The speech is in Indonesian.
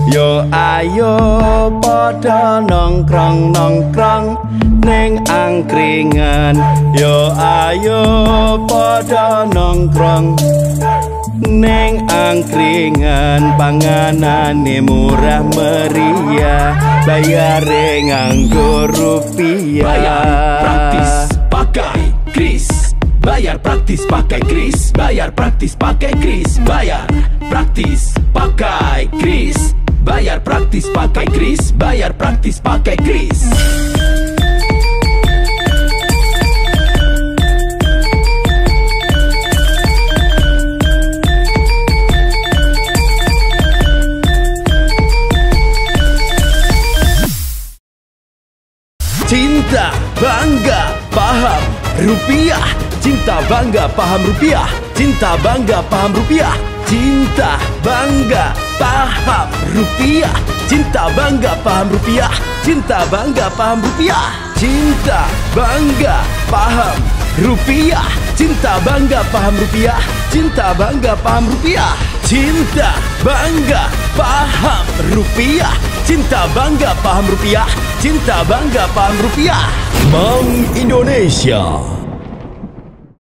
Yo ayo podo nongkrong-nongkrong ning angkringan. Yo ayo podo nongkrong ning angkringan. Panganane murah meriah, bayare nganggo rupiah. Bayar praktis pakai kris. Bayar praktis pakai kris. Bayar praktis pakai kris. Bayar praktis pakai kris. Bayar praktis pakai kris. Bayar praktis pakai kris. Cinta, bangga, paham, rupiah. Cinta, bangga, paham, rupiah. Cinta, bangga, paham, rupiah. Cinta, bangga, paham, rupiah. Cinta, bangga, paham, rupiah. Cinta, bangga, paham, rupiah. Cinta, bangga, paham, rupiah. Cinta, bangga, paham, rupiah. Cinta, bangga, paham, rupiah. Cinta, bangga, paham, rupiah. Cinta, bangga, paham, rupiah. Cinta, bangga, paham, rupiah. Bank Indonesia.